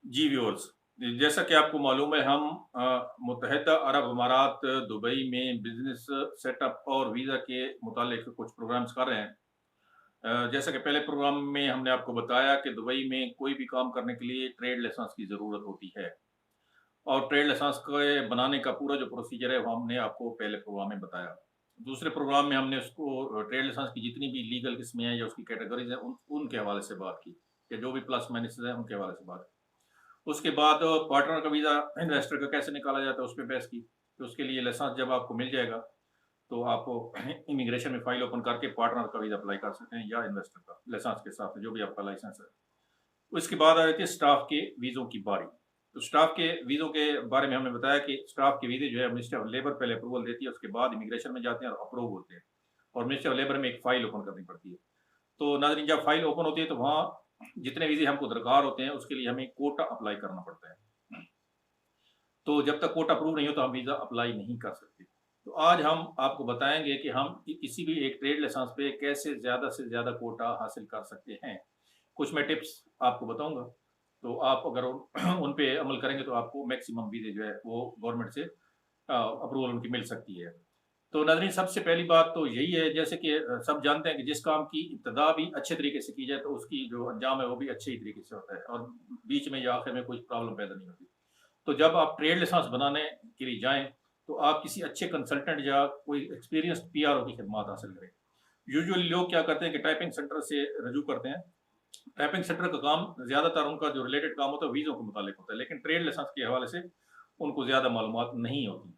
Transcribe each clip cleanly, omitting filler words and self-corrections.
जी viewers, जैसा कि आपको मालूम है हम मुत्तहदा अरब अमारात दुबई में बिजनेस सेटअप और वीज़ा के मुतालिक कुछ प्रोग्राम्स कर रहे हैं। जैसा कि पहले प्रोग्राम में हमने आपको बताया कि दुबई में कोई भी काम करने के लिए ट्रेड लाइसेंस की ज़रूरत होती है और ट्रेड लाइसेंस के बनाने का पूरा जो प्रोसीजर है वो हमने आपको पहले प्रोग्राम में बताया। दूसरे प्रोग्राम में हमने उसको ट्रेड लाइसेंस की जितनी भी लीगल किस्में हैं या उसकी कैटेगरीज़ हैं उनके हवाले से बात की, या जो भी प्लस माइनस हैं उनके हवाले से बात की। उसके बाद पार्टनर का वीज़ा इन्वेस्टर का कैसे निकाला जाता है उस पे बहस की। तो उसके लिए लाइसेंस जब आपको मिल जाएगा तो आप इमिग्रेशन में फाइल ओपन करके पार्टनर का वीज़ा अप्लाई कर सकते हैं या इन्वेस्टर का लाइसेंस के साथ जो भी आपका लाइसेंस है। उसके बाद आ जाती है स्टाफ के वीज़ों की बारी। तो स्टाफ के वीज़ों के बारे में हमने बताया कि स्टाफ के वीज़े जो है मिनिस्ट्री ऑफ लेबर पहले अप्रूवल देती है, उसके बाद इमिग्रेशन में जाते हैं और अप्रूव होते हैं और मिनिस्ट्री ऑफ लेबर में एक फाइल ओपन करनी पड़ती है। तो नाज़रीन, जब फाइल ओपन होती है तो वहाँ जितने वीज़े हमको दरकार होते हैं उसके लिए हमें कोटा अप्लाई करना पड़ता है। तो जब तक कोटा अप्रूव नहीं हो तो हम वीज़ा अप्लाई नहीं कर सकते। तो आज हम आपको बताएँगे कि हम किसी भी एक ट्रेड लाइसेंस पे कैसे ज़्यादा से ज़्यादा कोटा हासिल कर सकते हैं। कुछ मैं टिप्स आपको बताऊँगा, तो आप अगर उन पे अमल करेंगे तो आपको मैक्सिमम वीज़े जो है वो गवर्नमेंट से अप्रूवल उनकी मिल सकती है। तो नाज़रीन, सबसे पहली बात तो यही है, जैसे कि सब जानते हैं कि जिस काम की इब्तिदा भी अच्छे तरीके से की जाए तो उसकी जो अंजाम है वो भी अच्छे ही तरीके से होता है और बीच में या आखिर में कोई प्रॉब्लम पैदा नहीं होती। तो जब आप ट्रेड लाइसेंस बनाने के लिए जाएँ, तो आप किसी अच्छे कंसल्टेंट या कोई एक्सपीरियंस्ड पीआरओ की खिदमत हासिल करें। यूजुअली लोग क्या करते हैं कि टाइपिंग सेंटर से रजू करते हैं। टाइपिंग सेंटर का काम ज़्यादातर उनका जो रिलेटेड काम होता है वीज़ों के मुतालिक होता है, लेकिन ट्रेड लाइसेंस के हवाले से उनको ज़्यादा मालूमात नहीं होती।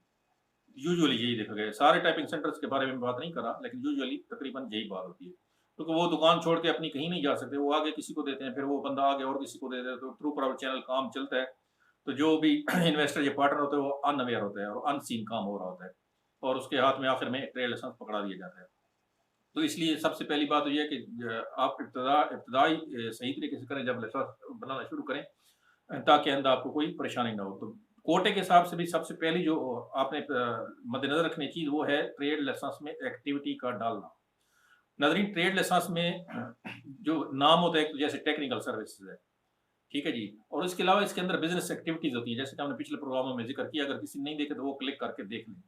यूजुअली यही देखा गया है। सारे टाइपिंग सेंटर्स के बारे में बात नहीं कर रहा, लेकिन यूजुअली तकरीबन यही बात होती है। क्योंकि वो दुकान छोड़ के अपनी कहीं नहीं जा सकते, वो आगे किसी को देते हैं, फिर वो बंदा आगे और किसी को दे देता है, तो थ्रू प्राइवेट चैनल काम चलता है। तो जो भी इन्वेस्टर या पार्टनर होता है वो अनअवेयर होता है और अनसीन काम हो रहा होता है और उसके हाथ में आखिर में ट्रेड लाइसेंस पकड़ा दिया जाता है। तो इसलिए सबसे पहली बात तो ये है कि आप इब्तदाई सही तरीके से करें जब लाइसेंस बनाना शुरू करें, ताकि आइंदा आपको कोई परेशानी ना हो। तो कोटे के हिसाब से भी सबसे पहली जो आपने मद्देनज़र रखनी चीज़ वो है ट्रेड लाइसेंस में एक्टिविटी का डालना। नाज़रीन, ट्रेड लाइसेंस में जो नाम होता है, एक तो जैसे टेक्निकल सर्विसेज़ है, ठीक है जी? और इसके अलावा इसके अंदर बिज़नेस एक्टिविटीज़ होती हैं, जैसे कि हमने पिछले प्रोग्रामों में ज़िक्र किया, अगर किसी ने नहीं देखे तो वो क्लिक करके देख लें।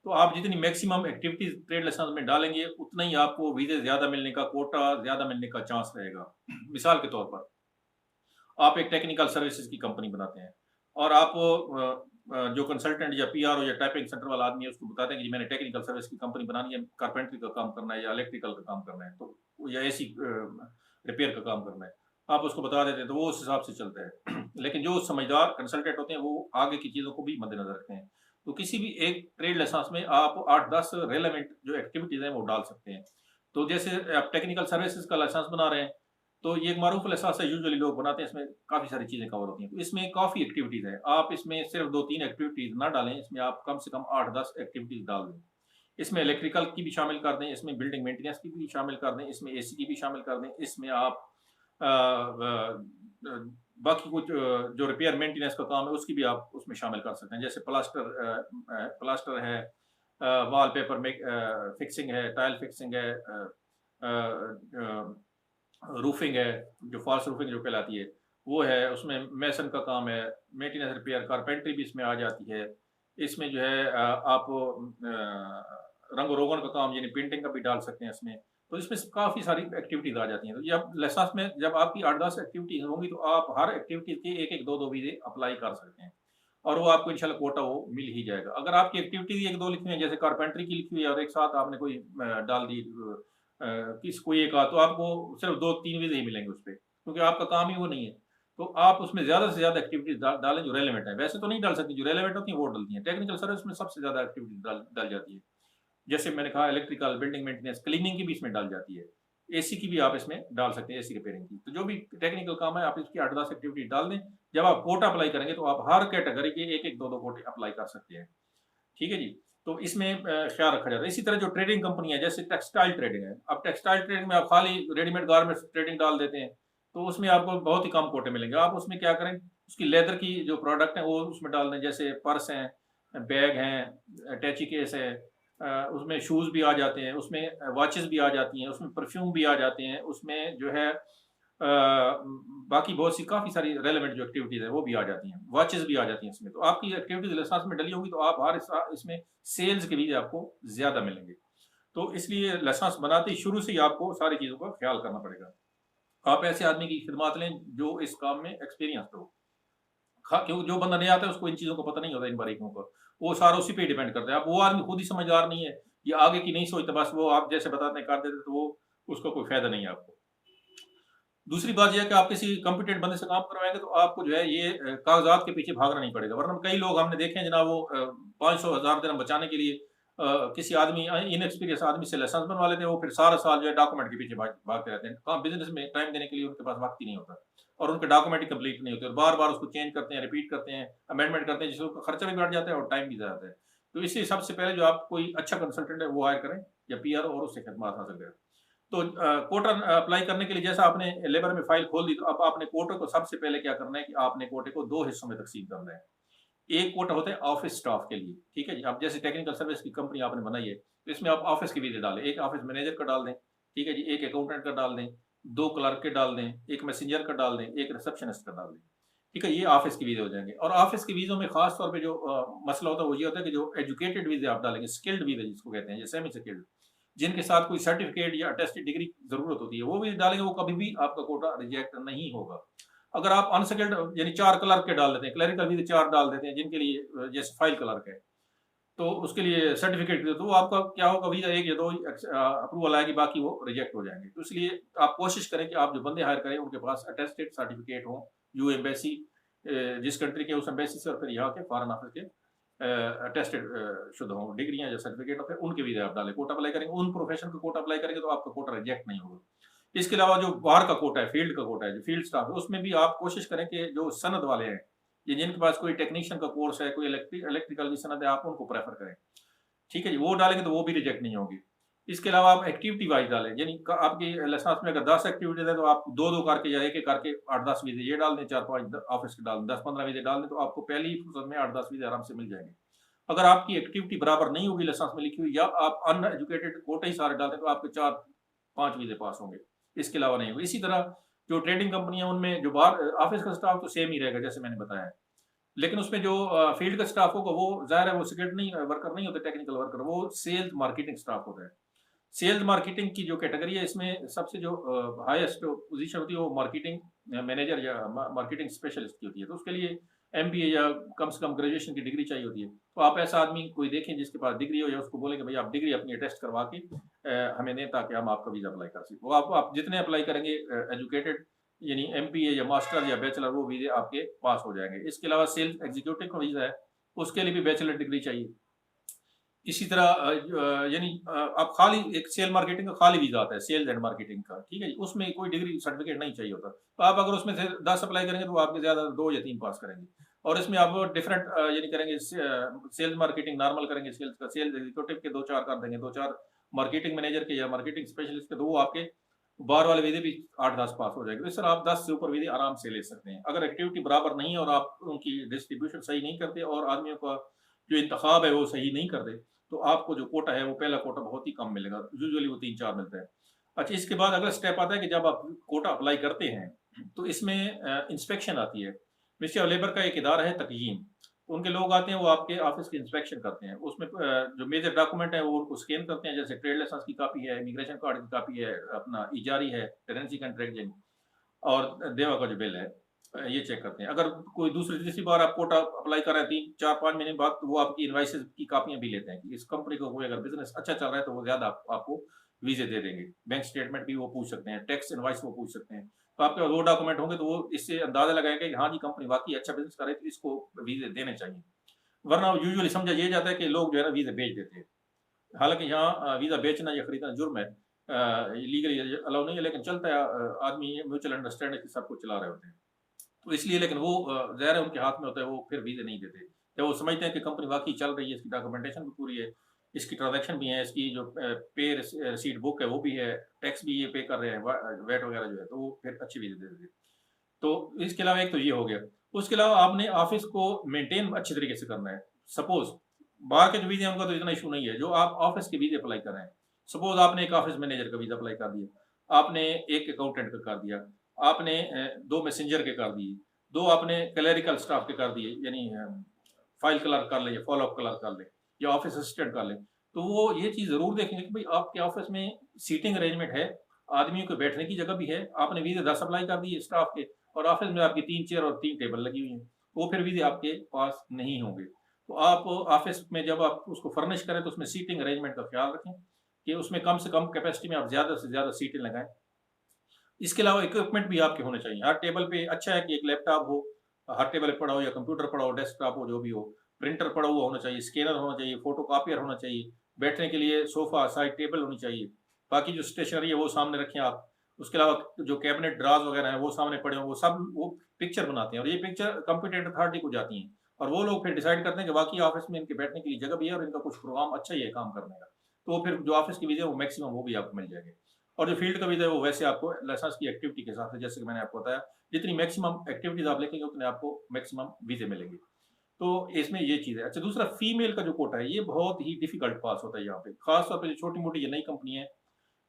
तो आप जितनी मैक्सिमम एक्टिविटीज़ ट्रेड लाइसेंस में डालेंगे, उतना ही आपको वीज़े ज़्यादा मिलने का, कोटा ज़्यादा मिलने का चांस रहेगा। मिसाल के तौर पर, आप एक टेक्निकल सर्विसेज़ की कंपनी बनाते हैं और आप जो कंसल्टेंट या पीआरओ या टाइपिंग सेंटर वाला आदमी है उसको बताते हैं कि जी मैंने टेक्निकल सर्विस की कंपनी बनानी है, कारपेंटरी का काम करना है या इलेक्ट्रिकल का काम करना है, तो या एसी रिपेयर का काम करना है। आप उसको बता देते हैं तो वो उस हिसाब से चलता है। लेकिन जो समझदार कंसल्टेंट होते हैं वो आगे की चीज़ों को भी मद्देनज़र रखते हैं। तो किसी भी एक ट्रेड लाइसेंस में आप 8-10 रेलेवेंट जो एक्टिविटीज़ हैं वो डाल सकते हैं। तो जैसे आप टेक्निकल सर्विसेज़ का लाइसेंस बना रहे हैं, तो ये एक मारूफ लाइसेंस है, यूजुअली लोग बनाते हैं, इसमें काफ़ी सारी चीज़ें कवर होती हैं। तो इसमें काफ़ी एक्टिविटीज़ हैं। आप इसमें सिर्फ़ 2-3 एक्टिविटीज़ ना डालें, इसमें आप कम से कम 8-10 एक्टिविटीज़ डाल दें। इसमें इलेक्ट्रिकल की भी शामिल कर दें, इसमें बिल्डिंग मेंटेनेंस की भी शामिल कर दें, इसमें एसी की भी शामिल कर दें, इसमें आप अ, ब बाकी कुछ जो रिपेयर मेंटेनेंस का काम है उसकी भी आप उसमें शामिल कर सकते हैं। जैसे प्लास्टर है, वॉलपेपर में फिक्सिंग है, टाइल फिक्सिंग है, अ अ रूफिंग है, जो फॉल्स रूफिंग जो कहलाती है, वो है, उसमें मेसन का काम है, मेंटेनेंस रिपेयर, कारपेंटरी भी इसमें आ जाती है। इसमें जो है आप रंग-रोगन का काम यानी पेंटिंग का भी डाल सकते हैं इसमें। तो इसमें स काफ़ी सारी एक्टिविटीज़ आ जाती हैं। तो ये आप लाइसेंस में जब आपकी 8-10 एक्टिविटीज़ होंगी तो आप हर एक्टिविटीज़ के 1-1, 2-2 वीज़े अप्लाई कर सकते हैं और वो आपको इंशाल्लाह कोटा वो मिल ही जाएगा। अगर आपकी एक्टिविटीज़ 1-2 लिखी हुई है, जैसे कारपेंटरी की लिखी हुई है और एक साथ आपने कोई डाल दी किस कोई एक आध, तो आपको सिर्फ 2-3 वीज़े ही मिलेंगे उसपे, क्योंकि आपका काम ही वो नहीं है। तो आप उसमें ज़्यादा से ज़्यादा एक्टिविटीज़ डालें जो रेलेवेंट है। वैसे तो नहीं डाल सकते, जो रेलेवेंट होती हैं वो डलती हैं। टेक्निकल सर्विस में सबसे ज़्यादा एक्टिविटीज़ डल डल जाती है। जैसे मैंने कहा इलेक्ट्रिकल, बिल्डिंग मेंटेनेंस, क्लीनिंग की भी इसमें डल जाती है। एसी की भी आप इसमें डाल सकते हैं, एसी रिपेयरिंग की। तो जो भी टेक्निकल काम है आप इसकी 8-10 एक्टिविटी डाल दें। जब आप कोटा अप्लाई करेंगे तो आप हर कैटेगरी के 1-1, 2-2 कोटे अप्लाई कर सकते हैं। ठीक है जी? तो इसमें ख़्याल रखा जाता है। इसी तरह जो ट्रेडिंग कंपनी है, जैसे टेक्सटाइल ट्रेडिंग है। अब टेक्सटाइल ट्रेडिंग में आप खाली रेडीमेड गारमेंट्स ट्रेडिंग डाल देते हैं, तो उसमें आपको बहुत ही कम कोटे मिलेंगे। आप उसमें क्या करें, उसकी लेदर की जो प्रोडक्ट है वो उसमें डाल दें, जैसे पर्स हैं, बैग हैं, अटैची केस है, उसमें शूज़ भी आ जाते हैं, उसमें वॉचेस भी आ जाती हैं, उसमें परफ्यूम भी आ जाते हैं, उसमें जो है बाकी बहुत सी काफ़ी सारी रेलेवेंट जो एक्टिविटीज़ है वो भी आ जाती हैं, वॉचेज़ भी आ जाती हैं इसमें। तो आपकी एक्टिविटीज़ लाइसेंस में डली होंगी तो आप हर इसमें सेल्स के वीज़े आपको ज़्यादा मिलेंगे। तो इसलिए लाइसेंस बनाते ही शुरू से ही आपको सारी चीज़ों का ख्याल करना पड़ेगा। आप ऐसे आदमी की खिदमत लें जो इस काम में एक्सपीरियंस्ड हो। क्योंकि जो बंदा नहीं आता है उसको इन चीज़ों का पता नहीं होता, इन बारीकियों का। वो सारा उसी पे डिपेंड करता है। अब वो आदमी खुद ही समझदार नहीं है, या आगे की नहीं सोचता, बस वो आप जैसे बताते हैं कर देते, तो वो उसका कोई फ़ायदा नहीं है आपको। दूसरी बात ये है कि आप किसी कॉम्पिटेंट बंदे से काम करवाएँगे तो आपको जो है ये कागज़ात के पीछे भागना नहीं पड़ेगा। वरना कई लोग हमने देखे हैं जनाब, वो 500 हज़ार दिरहम बचाने के लिए किसी आदमी इनएक्सपीरियंस आदमी से लाइसेंस बनवा लेते हैं, वो फिर सारा साल जो है डॉक्यूमेंट के पीछे भागते रहते हैं। काम बिज़नेस में टाइम देने के लिए उनके पास वक़्त ही नहीं होता, और उनके डॉक्यूमेंट ही कंप्लीट नहीं होते, और बार-बार उसको चेंज करते हैं, रिपीट करते हैं, अमेंडमेंट करते हैं, जिससे उनका खर्चा भी बढ़ जाता है और टाइम भी ज़्यादा है। तो इसलिए सबसे पहले जो आप कोई अच्छा कंसल्टेंट है वो हायर करें, या पीआर, और उससे खिदमत हासिल करें। तो कोटा अप्लाई करने के लिए जैसा आपने लेबर में फाइल खोल दी, तो अब आपने कोटे को सबसे पहले क्या करना है कि आपने कोटे को 2 हिस्सों में तकसीम करना है। एक कोटा होता है ऑफिस स्टाफ के लिए, ठीक है जी? अब जैसे टेक्निकल सर्विस की कंपनी आपने बनाई है, तो इसमें आप ऑफिस के वीज़े डालें। एक ऑफिस मैनेजर का डाल दें, ठीक है जी? एक अकाउंटेंट का डाल दें, 2 क्लर्क के डाल दें, एक मैसेंजर का डाल दें, एक रिसेप्शनिस्ट का डाल दें। ठीक है? ये ऑफिस के वीज़े हो जाएँगे। और ऑफिस के वीज़ों में खास तौर पे जो मसला होता है वो ये होता है कि जो एजुकेटेड वीज़े आप डालेंगे, स्किल्ड वीज़े जिसको कहते हैं, या सेमी स्किल्ड, जिनके साथ कोई सर्टिफिकेट या अटेस्टेड डिग्री की ज़रूरत होती है, वो भी डालेंगे, वो कभी भी आपका कोटा रिजेक्ट नहीं होगा। अगर आप अनस्किल्ड यानी 4 क्लर्क के डाल देते हैं, क्लेरिकल भी 4 डाल देते हैं, जिनके लिए जैसे फाइल क्लर्क है, तो उसके लिए सर्टिफिकेट दे, तो वो आपका क्या होगा, वीज़ा 1 या 2 ही अप्रूवल आएगी, बाकी वो रिजेक्ट हो जाएँगे। तो इसलिए आप कोशिश करें कि आप जो बंदे हायर करें, उनके पास अटेस्टेड सर्टिफिकेट हो, जो एम्बेसी जिस कंट्री के, उस एम्बेसी से, और फिर यहाँ के फॉरेन ऑफिस के अटेस्टेड शुदा हों, डिग्रियाँ या सर्टिफिकेट हो, फिर उनके वीज़ा आप डालें। कोटा अप्लाई करेंगे, उन प्रोफेशन का कोटा अप्लाई करेंगे तो आपका कोटा रिजेक्ट नहीं होगा। इसके अलावा जो बाहर का कोटा है, फील्ड का कोटा है, जो फील्ड स्टाफ है, उसमें भी आप कोशिश करें कि जो सनद वाले हैं, या जिनके पास कोई टेक्नीशियन का कोर्स है, कोई इलेक्ट्रिकल की सनद है, आप उनको प्रेफ़र करें। ठीक है जी? वो डालेंगे तो वो भी रिजेक्ट नहीं होगी। इसके अलावा आप एक्टिविटी वाइज़ डालें, यानी क आपकी लाइसेंस में अगर 10 एक्टिविटीज़ है तो आप 2-2 करके या 1-1 करके 8-10 वीज़े ये डाल दें, 4-5 ऑफिस के डाल दें, 10-15 वीज़े डाल दें, तो आपको पहली ही फुर्सत में 8-10 वीज़े आराम से मिल जाएँगे। अगर आपकी एक्टिविटी बराबर नहीं होगी लाइसेंस में लिखी हुई, या आप अनएजुकेटेड कोटे ही सारे डाल दें, तो आपके 4-5 वीज़े पास होंगे। इसके अलावा नहीं होंगे। इसी तरह जो ट्रेडिंग कंपनियाँ, उनमें जो बाहर ऑफिस का स्टाफ तो सेम ही रहेगा जैसे मैंने बताया। लेकिन उसमें जो फील्ड का स्टाफ होगा, वो ज़ाहिर है वो सिक्योरिटी नहीं वर्कर नहीं होते, टेक्निकल वर्कर, वो सेल्स मार्केटिंग स्टाफ होता है। सेल्स मार्केटिंग की जो कैटेगरी है, इसमें सबसे जो हाईएस्ट पोजीशन होती है वो मार्केटिंग मैनेजर या मार्केटिंग स्पेशलिस्ट की होती है। तो उसके लिए एमबीए या कम से कम ग्रेजुएशन की डिग्री चाहिए होती है। तो आप ऐसा आदमी कोई देखें जिसके पास डिग्री हो, या उसको बोलें कि भई आप डिग्री अपनी अटेस्ट करवा के हमें दें, ताकि हम आपका वीज़ा अप्लाई कर सकें। वो आप जितने अप्लाई करेंगे एजुकेटेड, यानी एमबीए या मास्टर या बैचलर, वो वीज़े आपके पास हो जाएँगे। इसके अलावा सेल्स एग्जीक्यूटिव का वीज़ा है, उसके लिए भी बैचलर डिग्री चाहिए। इसी तरह यानी आप खाली एक सेल मार्केटिंग का खाली वीज़ा आता है, सेल्स एंड मार्केटिंग का, ठीक है जी? उसमें कोई डिग्री सर्टिफिकेट नहीं चाहिए होता। तो आप अगर उसमें से 10 अप्लाई करेंगे, तो वो आपके ज़्यादा 2 या 3 पास करेंगे। और इसमें आप डिफरेंट यानी करेंगे, सेल्स मार्केटिंग नॉर्मल करेंगे, सेल्स का, सेल्स एग्जीक्यूटिव के 2-4 कर देंगे, 2-4 मार्केटिंग मैनेजर के या मार्केटिंग स्पेशलिस्ट के, तो वो आपके बाहर वाले वीज़े भी 8-10 पास हो जाएँगे। तो इस तरह आप 10 से ऊपर वीज़े आराम से ले सकते हैं। अगर एक्टिविटी बराबर नहीं है, और आप उनकी डिस्ट्रीब्यूशन सही नहीं करते, और आदमियों का जो इंतखाब है वो सही नहीं करते, तो आपको जो कोटा है वो पहला कोटा बहुत ही कम मिलेगा। यूजुअली वो 3-4 मिलता है। अच्छा, इसके बाद अगला स्टेप आता है कि जब आप कोटा अप्लाई करते हैं, तो इसमें इंस्पेक्शन आती है। मिनिस्ट्री ऑफ लेबर का एक इदारा है तक़यीम। उनके लोग आते हैं, वो आपके ऑफ़िस की इंस्पेक्शन करते हैं। उसमें जो मेजर डॉक्यूमेंट है वो उनको स्कैन करते हैं, जैसे ट्रेड लाइसेंस की कॉपी है, इमिग्रेशन कार्ड की कॉपी है, अपना इजारी है, टेनेंसी कॉन्ट्रैक्ट यानी, और देवा का जो बिल है, ये चेक करते हैं। अगर कोई दूसरी तीसरी बार आप कोटा अप्लाई कर रहे हैं 3-4-5 महीने बाद, तो वो आपकी इनवॉइसेज़ की कॉपियाँ भी लेते हैं कि इस कंपनी को कोई अगर बिज़नेस अच्छा चल रहा है, तो वो ज़्यादा आपको वीज़े दे देंगे। बैंक स्टेटमेंट भी वो पूछ सकते हैं, टैक्स इनवॉइस वो पूछ सकते हैं। तो आपके पास वो डॉक्यूमेंट होंगे, तो वो इससे अंदाज़ा लगाएँगे कि हाँ जी, कंपनी वाक़ई अच्छा बिज़नेस कर रही है, तो इसको वीज़े देने चाहिए। वरना यूजुअली समझा ये जाता है कि लोग जो है ना वीज़ा बेच देते हैं। हालाँकि यहाँ वीज़ा बेचना या खरीदना जुर्म है। लीगली अलाउ नहीं है, लेकिन चलता है। आदमी म्यूचुअल अंडरस्टैंडिंग के साथ कुछ चला रहे होते हैं। तो इसलिए, लेकिन वो ज़ाहिर है उनके हाथ में होता है, वो फिर वीज़े नहीं देते। जब वो समझते हैं कि कंपनी वाक़ई चल रही है, इसकी डॉक्यूमेंटेशन भी पूरी है, इसकी ट्रांज़ैक्शन भी है, इसकी जो पे रिसीट बुक है वो भी है, टैक्स भी ये पे कर रहे हैं, वैट वगैरह जो है, तो वो फिर अच्छी वीज़े दे देते हैं। तो इसके अलावा एक तो ये हो गया। उसके अलावा आपने ऑफ़िस को मेंटेन अच्छे तरीके से करना है। सपोज़ बाहर के जो वीज़े हैं उनका तो इतना इश्यू नहीं है, जो आप ऑफ़िस के वीज़े अप्लाई कर रहे हैं। सपोज़ आपने एक ऑफ़िस मैनेजर का वीज़ा अप्लाई कर दिया, आपने एक अकाउंटेंट का कर दिया, आपने 2 मैसेंजर के कर दिए, 2 आपने क्लेरिकल स्टाफ के कर दिए, यानी फाइल क्लर्क कर लें या फॉलो अप क्लर्क कर लें या ऑफिस असिस्टेंट कर लें। तो वो ये चीज़ ज़रूर देखेंगे कि भाई आपके ऑफिस में सीटिंग अरेंजमेंट है, आदमियों के बैठने की जगह भी है, आपने वीज़े 10 अप्लाई कर दिए स्टाफ के और ऑफिस में आपकी 3 चेयर और 3 टेबल लगी हुई हैं, वो फिर वीज़े आपके पास नहीं होंगे। तो आप ऑफिस में जब आप उसको फर्निश करें तो उसमें सीटिंग अरेंजमेंट का ख्याल रखें कि उसमें कम से कम कैपेसिटी में आप ज़्यादा से ज़्यादा सीटें लगाएँ। इसके अलावा इक्विपमेंट भी आपके होने चाहिए। हर टेबल पे अच्छा है कि एक लैपटॉप हो, हर टेबल पे पड़ा हो या कंप्यूटर पड़ा हो, डेस्कटॉप हो, जो भी हो, प्रिंटर पड़ा हुआ होना चाहिए, स्कैनर होना चाहिए, फोटोकॉपियर होना चाहिए, बैठने के लिए सोफ़ा, साइड टेबल होनी चाहिए। बाकी जो स्टेशनरी है वो सामने रखें आप। उसके अलावा जो कैबिनेट ड्रॉर्स वगैरह हैं वो सामने पड़े हों, वो सब वो पिक्चर बनाते हैं और ये पिक्चर कॉम्पिटेंट अथॉरिटी को जाती हैं और वो लोग फिर डिसाइड करते हैं कि वाक़ई ऑफ़िस में इनके बैठने के लिए जगह भी है और इनका कुछ प्रोग्राम अच्छा ही है काम करने का। तो फिर जो ऑफ़िस की वीज़े है वो मैक्सिमम वो भी आपको मिल जाएँगे। और जो फील्ड का वीज़ा है वो वैसे आपको लाइसेंस की एक्टिविटी के हिसाब से, जैसे कि मैंने आपको बताया, जितनी मैक्सिमम एक्टिविटीज़ आप लिखेंगे उतने आपको मैक्सिमम वीज़े मिलेंगे। तो इसमें ये चीज़ है। अच्छा, दूसरा फीमेल का जो कोटा है ये बहुत ही डिफ़िकल्ट पास होता है यहाँ पे। ख़ास तौर पे जो छोटी-मोटी ये नई कंपनी है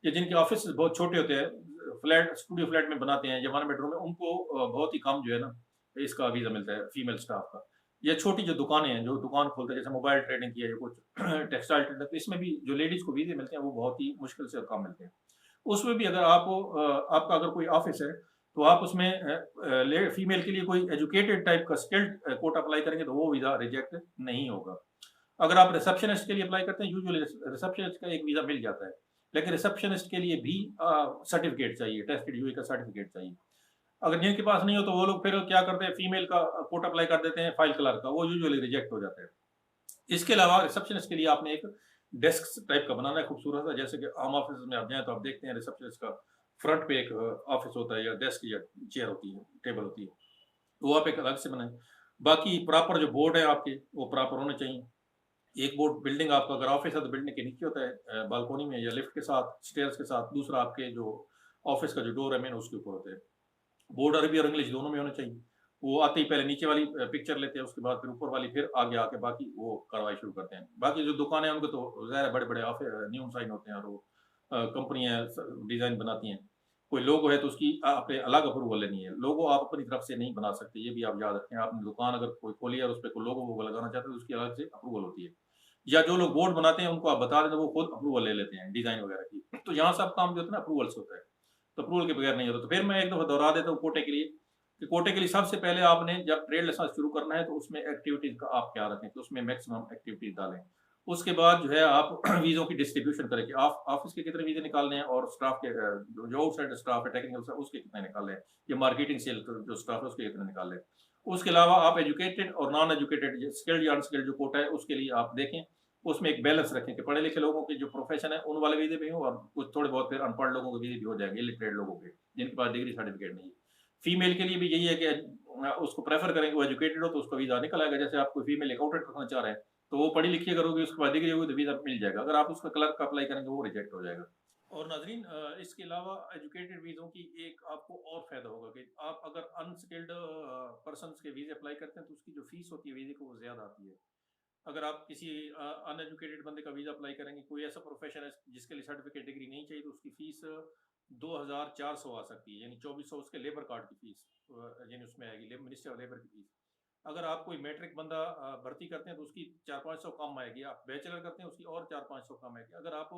या जिनके ऑफ़िस बहुत छोटे होते हैं, फ्लैट स्टूडियो फ्लैट में बनाते हैं या 1 बेडरूम में, उनको बहुत ही कम जो है ना इसका वीज़ा मिलता है फीमेल स्टाफ का। या छोटी जो दुकानें हैं, जो दुकान खोलते हैं जैसे मोबाइल ट्रेडिंग की है या कुछ टेक्सटाइल ट्रेडिंग, तो इसमें भी जो लेडीज़ को वीज़े मिलते हैं वो बहुत ही मुश्किल से कम मिलते हैं। उसमें भी अगर आपका अगर कोई ऑफ़िस है, तो आप उसमें ले फीमेल के लिए कोई एजुकेटेड टाइप का स्किल्ड कोटा अप्लाई करेंगे तो वो वीज़ा रिजेक्ट नहीं होगा। अगर आप रिसेप्शनिस्ट के लिए अप्लाई करते हैं, यूजुअली रिसेप्शनिस्ट का एक वीज़ा मिल जाता है। लेकिन रिसेप्शनिस्ट के लिए भी सर्टिफ़िकेट चाहिए, टेस्टेड यूए का सर्टिफ़िकेट चाहिए। अगर जिनके पास नहीं हो तो वो लोग फिर क्या करते हैं, फीमेल का कोटा अप्लाई कर देते हैं फाइल क्लर्क का, वो यूजुअली रिजेक्ट हो जाता है। इसके अलावा रिसेप्शनिस्ट के लिए आपने एक डेस्क टाइप का बनाना है खूबसूरत सा, जैसे कि आम ऑफिस में आप जाएँ तो आप देखते हैं रिसेप्शनिस्ट का फ्रंट पे एक ऑफिस होता है या डेस्क या चेयर होती है, टेबल होती है। तो वो आप एक अलग से बनाएँ। बाकी प्रॉपर जो बोर्ड है आपके, वो प्रॉपर होने चाहिए। एक बोर्ड बिल्डिंग आपका अगर ऑफिस है तो बिल्डिंग के नीचे होता है, बालकनी में या लिफ्ट के साथ, स्टेयर्स के साथ। दूसरा आपके जो ऑफिस का जो डोर है मेन, उसके ऊपर होता है। बोर्ड अरबी और इंग्लिश दोनों में होना चाहिए। वो आते ही पहले नीचे वाली पिक्चर लेते हैं, उसके बाद फिर ऊपर वाली, फिर आगे आके बाकी वो कार्रवाई शुरू करते हैं। बाकी जो दुकानें हैं उनके तो ज़ाहिर है बड़े-बड़े नियॉन साइन होते हैं और वो कंपनियाँ डिज़ाइन बनाती हैं। कोई लोगो है तो उसकी आपने अलग अप्रूवल लेनी है। लोगो आप अपनी तरफ से नहीं बना सकते, ये भी आप याद रखें। आपने दुकान अगर कोई खोली है और उसपे कोई लोगो वोगो लगाना चाहते हैं तो उसकी अलग से अप्रूवल होती है। या जो लोग बोर्ड बनाते हैं उनको आप बता दें तो वो खुद अप्रूवल ले लेते हैं डिज़ाइन वगैरह की। तो यहाँ सब काम जो होता है ना अप्रूवल से होता है। तो अप्रूवल के बगैर नहीं होता। तो फिर मैं एक दफ़ा दोहरा देता हूँ कोटे के लिए, कि कोटे के लिए सबसे पहले आपने जब ट्रेड लाइसेंस शुरू करना है तो उसमें एक्टिविटीज़ का आप ख्याल रखें कि उसमें मैक्सिमम एक्टिविटीज़ डालें। उसके बाद जो है आप वीज़ों की डिस्ट्रीब्यूशन करें कि आप ऑफ़िस के कितने वीज़े निकालने हैं और स्टाफ के जो आउटसाइड स्टाफ है, टेक्निकल स्टाफ, उसके कितने निकालने हैं, या मार्केटिंग सेल जो स्टाफ है उसके कितने निकालने हैं। उसके अलावा आप एजुकेटेड और नॉन एजुकेटेड, स्किल्ड या अनस्किल्ड जो कोटा है उसके लिए आप देखें, उसमें एक बैलेंस रखें कि पढ़े लिखे लोगों के जो प्रोफ़ेशन है उन वाले वीज़े भी हों और कुछ थोड़े बहुत फिर अनपढ़ लोगों के वीज़े भी हो जाएँगे, इलिटरेट लोगों के, जिनके पास डिग्री सर्टिफ़िकेट नहीं है। फीमेल के लिए भी यही है कि उसको प्रेफ़र करेंगे, वो एजुकेटेड हो तो उसका वीज़ा निकल आएगा। जैसे आप कोई फीमेल अकाउंटेंट रखना चाह रहे हैं, तो वो पढ़ी लिखी अगर होगी, उसके बाद डिग्री होगी तो वीज़ा मिल जाएगा। अगर आप उसका क्लर्क का अप्लाई करेंगे वो रिजेक्ट हो जाएगा। और नाज़रीन, इसके अलावा एजुकेटेड वीज़ों की एक आपको और फ़ायदा होगा कि आप अगर अनस्किल्ड पर्सन्स के वीज़े अप्लाई करते हैं तो उसकी जो फ़ीस होती है वीज़े की वो ज़्यादा आती है। अगर आप किसी अनएजुकेटेड बंदे का वीज़ा अप्लाई करेंगे, कोई ऐसा प्रोफ़ेशन है जिसके लिए सर्टिफ़िकेट डिग्री नहीं चाहिए, तो उसकी फ़ीस 2400 आ सकती है, यानी 2400 उसके लेबर कार्ड की फ़ीस यानी उसमें आएगी, मिनिस्ट्री ऑफ लेबर की फ़ीस। अगर आप कोई मैट्रिक बंदा भर्ती करते हैं तो उसकी 4-500 कम आएगी, आप बैचलर करते हैं उसकी और 4-500 कम आएगी। अगर आप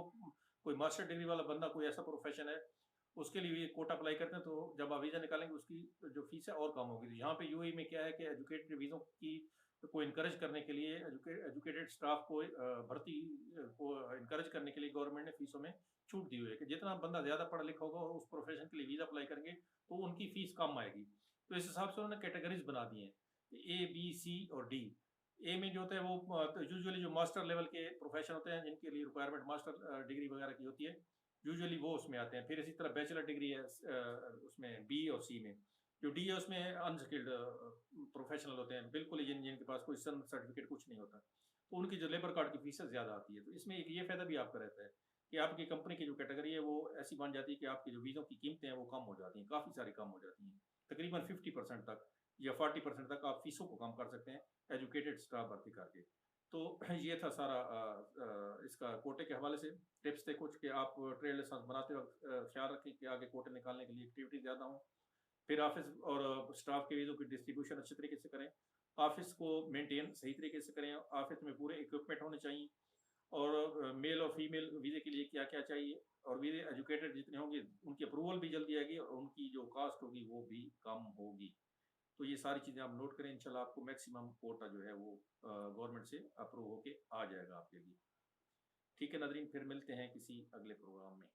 कोई मास्टर डिग्री वाला बंदा, कोई ऐसा प्रोफ़ेशन है, उसके लिए कोटा अप्लाई करते हैं, तो जब आप वीज़ा निकालेंगे उसकी जो फ़ीस है और कम होगी। तो यहाँ पे यूएई में क्या है कि एजुकेटेड वीज़ों की को इनकरेज करने के लिए, एजुकेटेड स्टाफ को भर्ती को इनकरेज करने के लिए गवर्नमेंट ने फीसों में छूट दी हुई है कि जितना बंदा ज़्यादा पढ़ा लिखा होगा और उस प्रोफेशन के लिए वीज़ा अप्लाई करेंगे तो उनकी फीस कम आएगी। तो इस हिसाब से उन्होंने कैटेगरीज बना दी हैं, ए, बी, सी और डी। ए में जो होता है वो तो यूजुअली जो मास्टर लेवल के प्रोफेशन होते हैं जिनके लिए रिक्वायरमेंट मास्टर डिग्री वगैरह की होती है, यूजुअली वो उसमें आते हैं। फिर इसी तरह बैचलर डिग्री है उसमें बी और सी में। जो डी है उसमें अनस्किल्ड प्रोफेशनल होते हैं, बिल्कुल ही जिनके पास कोई सन सर्टिफिकेट कुछ नहीं होता, तो उनकी जो लेबर कार्ड की फीस ज़्यादा आती है। तो इसमें एक ये फ़ायदा भी आपका रहता है कि आपकी कंपनी की जो कैटेगरी है वो ऐसी बन जाती है कि आपकी जो वीज़ों की कीमतें हैं वो कम हो जाती हैं, काफ़ी सारी कम हो जाती हैं। तकरीबन 50% तक या 40% तक आप फीसों को कम कर सकते हैं एजुकेटेड स्टाफ भर्ती करके। तो ये था सारा इसका कोटे के हवाले से टिप्स थे कुछ कि आप ट्रेड लाइसेंस बनाते वक्त ख्याल रखें कि आगे कोटे निकालने के लिए एक्टिविटी ज़्यादा हो। फिर ऑफ़िस और स्टाफ के वीज़ों की डिस्ट्रीब्यूशन अच्छे तरीके से करें। ऑफ़िस को मेंटेन सही तरीके से करें, ऑफ़िस में पूरे इक्विपमेंट होने चाहिए और मेल और फीमेल वीज़े के लिए क्या-क्या चाहिए और वीज़े एजुकेटेड जितने होंगे, उनकी अप्रूवल भी जल्दी आएगी और उनकी जो कॉस्ट होगी, वो भी कम होगी। तो ये सारी चीज़ें आप नोट करें, इंशाल्लाह आपको मैक्सिमम कोटा जो है वो गवर्नमेंट से अप्रूव होके आ जाएगा आपके लिए। ठीक है नाज़रीन, फिर मिलते हैं किसी अगले प्रोग्राम में।